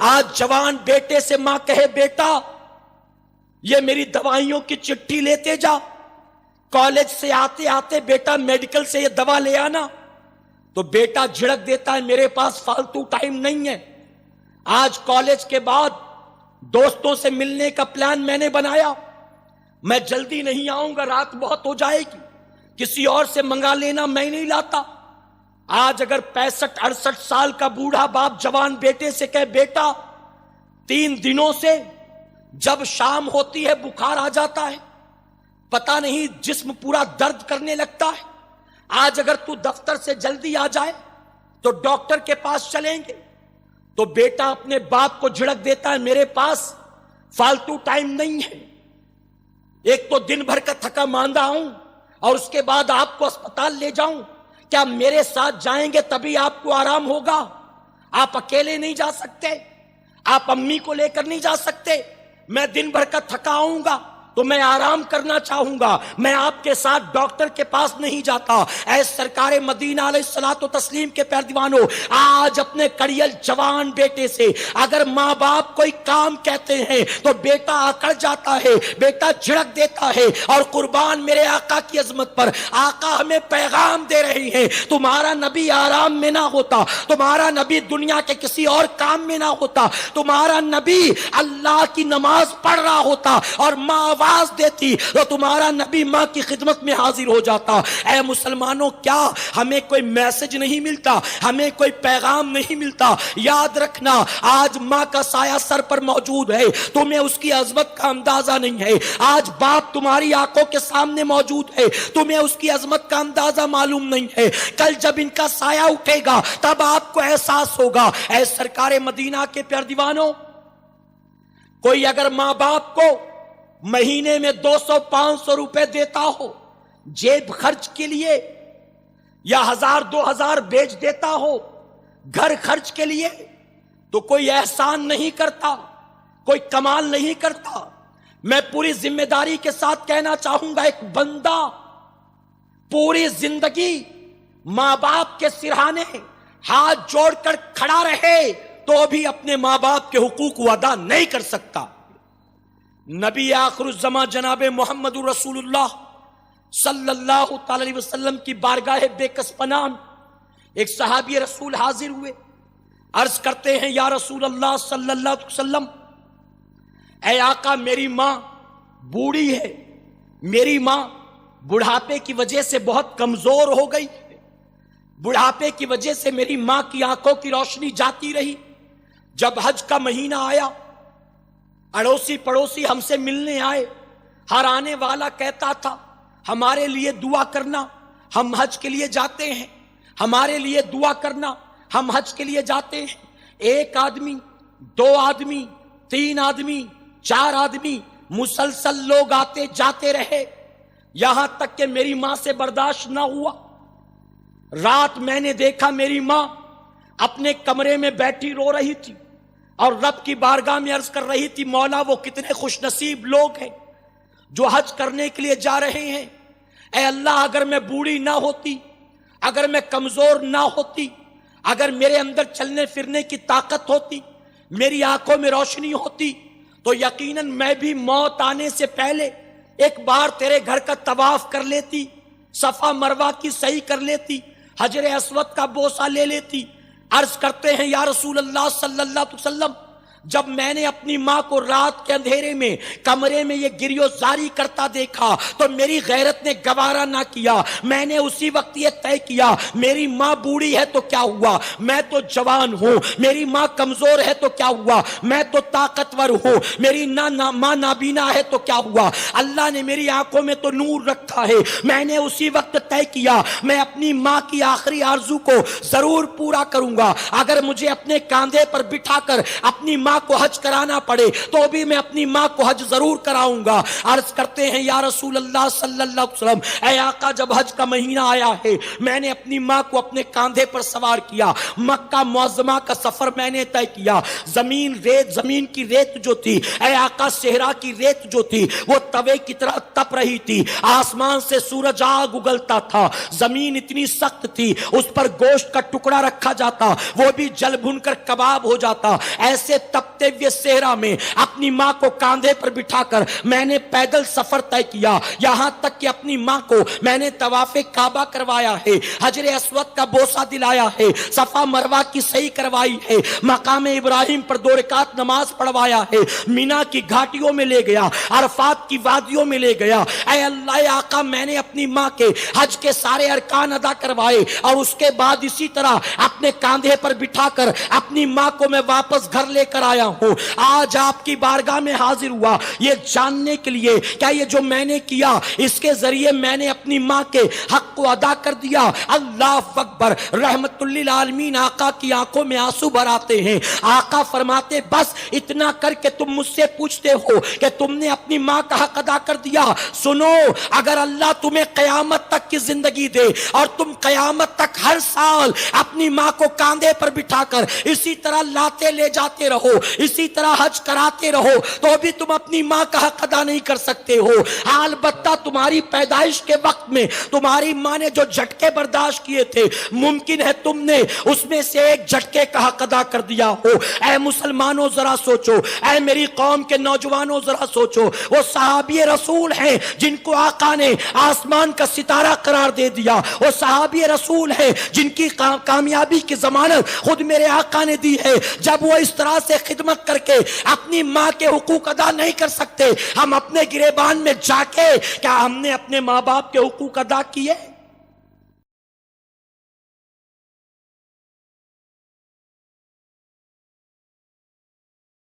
آج جوان بیٹے سے ماں کہے بیٹا یہ میری دوائیوں کی چٹھی لیتے جا، کالج سے آتے آتے بیٹا میڈیکل سے یہ دوا لے آنا، تو بیٹا جھڑک دیتا ہے میرے پاس فالتو ٹائم نہیں ہے، آج کالج کے بعد دوستوں سے ملنے کا پلان میں نے بنایا، میں جلدی نہیں آؤں گا، رات بہت ہو جائے گی، کسی اور سے منگا لینا، میں نہیں لاتا۔ آج اگر 65-68 سال کا بوڑھا باپ جوان بیٹے سے کہے بیٹا 3 دنوں سے جب شام ہوتی ہے بخار آ جاتا ہے، پتہ نہیں جسم پورا درد کرنے لگتا ہے، آج اگر تو دفتر سے جلدی آ جائے تو ڈاکٹر کے پاس چلیں گے، تو بیٹا اپنے باپ کو جھڑک دیتا ہے میرے پاس فالتو ٹائم نہیں ہے، ایک تو دن بھر کا تھکا ماندہ ہوں اور اس کے بعد آپ کو اسپتال لے جاؤں، کیا میرے ساتھ جائیں گے تبھی آپ کو آرام ہوگا؟ آپ اکیلے نہیں جا سکتے، آپ امی کو لے کر نہیں جا سکتے، میں دن بھر کا تھکا آؤں گا تو میں آرام کرنا چاہوں گا، میں آپ کے ساتھ ڈاکٹر کے پاس نہیں جاتا۔ اے سرکار مدینہ علیہ الصلوۃ والتسلیم کے پیارے دیوانوں، آج اپنے کڑیل جوان بیٹے سے اگر ماں باپ کوئی کام کہتے ہیں تو بیٹا اکڑ جاتا ہے، بیٹا جھڑک دیتا ہے، اور قربان میرے آقا کی عظمت پر آقا ہمیں پیغام دے رہے ہیں، تمہارا نبی آرام میں نہ ہوتا، تمہارا نبی دنیا کے کسی اور کام میں نہ ہوتا، تمہارا نبی اللہ کی نماز پڑھ رہا ہوتا اور ماں آواز دیتی تو تمہارا نبی ماں کی خدمت میں حاضر ہو جاتا۔ اے مسلمانوں، کیا ہمیں کوئی میسج نہیں ملتا، ہمیں کوئی پیغام نہیں ملتا؟ یاد رکھنا، آج ماں کا سایہ سر پر موجود ہے، تمہیں اس کی عظمت کا اندازہ نہیں ہے، آج باپ تمہاری آنکھوں کے سامنے موجود ہے، تمہیں اس کی عظمت کا اندازہ معلوم نہیں ہے، کل جب ان کا سایہ اٹھے گا تب آپ کو احساس ہوگا۔ اے سرکار مدینہ کے پیارے دیوانوں، کوئی اگر ماں باپ کو مہینے میں 200-500 روپے دیتا ہو جیب خرچ کے لیے، یا 1000-2000 بیچ دیتا ہو گھر خرچ کے لیے، تو کوئی احسان نہیں کرتا، کوئی کمال نہیں کرتا۔ میں پوری ذمہ داری کے ساتھ کہنا چاہوں گا، ایک بندہ پوری زندگی ماں باپ کے سرہانے ہاتھ جوڑ کر کھڑا رہے تو بھی اپنے ماں باپ کے حقوق کو ادا نہیں کر سکتا۔ نبی آخر الزمان جناب محمد رسول اللہ صلی اللہ تعالی علیہ وسلم کی بارگاہ بے کس پناہ ایک صحابی رسول حاضر ہوئے، عرض کرتے ہیں یا رسول اللہ صلی اللہ علیہ وسلم، اے آقا میری ماں بوڑھی ہے، میری ماں بڑھاپے کی وجہ سے بہت کمزور ہو گئی، بڑھاپے کی وجہ سے میری ماں کی آنکھوں کی روشنی جاتی رہی، جب حج کا مہینہ آیا اڑوسی پڑوسی ہم سے ملنے آئے، ہر آنے والا کہتا تھا ہمارے لیے دعا کرنا، ہم حج کے لیے جاتے ہیں، ہمارے لیے دعا کرنا، ہم حج کے لیے جاتے ہیں۔ ایک آدمی، 2 آدمی، 3 آدمی، 4 آدمی، مسلسل لوگ آتے جاتے رہے، یہاں تک کہ میری ماں سے برداشت نہ ہوا۔ رات میں نے دیکھا میری ماں اپنے کمرے میں بیٹھی رو رہی تھی اور رب کی بارگاہ میں عرض کر رہی تھی مولا وہ کتنے خوش نصیب لوگ ہیں جو حج کرنے کے لیے جا رہے ہیں، اے اللہ اگر میں بوڑھی نہ ہوتی، اگر میں کمزور نہ ہوتی، اگر میرے اندر چلنے پھرنے کی طاقت ہوتی، میری آنکھوں میں روشنی ہوتی، تو یقیناً میں بھی موت آنے سے پہلے ایک بار تیرے گھر کا طواف کر لیتی، صفا مروہ کی صحیح کر لیتی، حجر اسود کا بوسہ لے لیتی۔ عرض کرتے ہیں یا رسول اللہ صلی اللہ علیہ وسلم، جب میں نے اپنی ماں کو رات کے اندھیرے میں کمرے میں یہ گریو زاری کرتا دیکھا تو میری غیرت نے گوارا نہ کیا، میں نے اسی وقت یہ طے کیا میری ماں بوڑھی ہے تو کیا ہوا، میں تو جوان ہوں، میری ماں کمزور ہے تو کیا ہوا، میں تو طاقتور ہوں، میری ماں نابینا ہے تو کیا ہوا، اللہ نے میری آنکھوں میں تو نور رکھا ہے، میں نے اسی وقت طے کیا میں اپنی ماں کی آخری آرزو کو ضرور پورا کروں گا، اگر مجھے اپنے کاندھے پر بٹھا کر اپنی ماں ماں کو حج کرانا پڑے تو بھی میں اپنی ماں کو حج ضرور کراؤں گا۔ عرض کرتے ہیں یا رسول اللہ صلی اللہ علیہ وسلم، اے آقا جب حج کا مہینہ آیا ہے میں نے اپنی ماں کو اپنے کاندھے پر سوار کیا، مکہ معظمہ کا سفر میں نے طے کیا، زمین کی ریت جو تھی اے آقا صحرا کی ریت جو تھی وہ توے کی طرح تپ رہی تھی، آسمان سے سورج آگ اگلتا تھا، زمین اتنی سخت تھی اس پر گوشت کا ٹکڑا رکھا جاتا وہ بھی جل بھن کر کباب ہو جاتا۔ ایسے تپتے ہوئے صحرا میں اپنی ماں کو کاندھے پر بٹھا کر میں نے پیدل سفر طے کیا، یہاں تک کہ اپنی ماں کو میں نے طواف کعبہ کروایا ہے، حجر اسود کا بوسہ دلایا ہے، صفا مروہ کی صحیح کروائی ہے، مقام ابراہیم پر 2 رکعت نماز پڑھوایا ہے، مینا کی گھاٹیوں میں لے گیا، عرفات کی وادیوں میں لے گیا۔ اے اللہ آقا میں نے اپنی ماں کے حج کے سارے ارکان ادا کروائے اور اس کے بعد اسی طرح اپنے کاندھے پر بٹھا کر اپنی ماں کو میں واپس گھر لے کر آیا ہوں۔ آج آپ کی بارگاہ میں حاضر ہوا یہ جاننے کے لیے کیا یہ جو میں نے کیا اس کے ذریعے میں نے اپنی ماں کے حق کو ادا کر دیا؟ اللہ اکبر۔ رحمت للعالمین آقا کی آنکھوں میں آنسو بھر آتے ہیں۔ آقا فرماتے بس اتنا کر کے تم مجھ سے پوچھتے ہو کہ تم نے اپنی ماں کا حق ادا کر دیا؟ سنو، اگر اللہ تمہیں قیامت تک کی زندگی دے اور تم قیامت تک ہر سال اپنی ماں کو کاندھے پر بٹھا کر اسی طرح لاتے لے جاتے رہو، اسی طرح حج کراتے رہو تو بھی تم اپنی ماں کا حق ادا نہیں کر سکتے ہو۔ البتہ تمہاری پیدائش کے وقت میں تمہاری ماں نے جو جھٹکے برداشت کیے تھے ممکن ہے تم نے اس میں سے ایک جھٹکے کا حق ادا کر دیا ہو۔ اے مسلمانوں ذرا سوچو، اے میری قوم کے نوجوانوں ذرا سوچو، وہ صحابی رسول ہیں جن کو آقا نے آسمان کا ستارہ قرار دے دیا، وہ صحابی رسول ہیں جن کی کامیابی کی ضمانت خود میرے آقا نے دی ہے۔ جب وہ اس طرح سے خدمت کر کے اپنی ماں کے حقوق ادا نہیں کر سکتے، ہم اپنے گریبان میں جا کے کیا ہم نے اپنے ماں باپ کے حقوق ادا کیے؟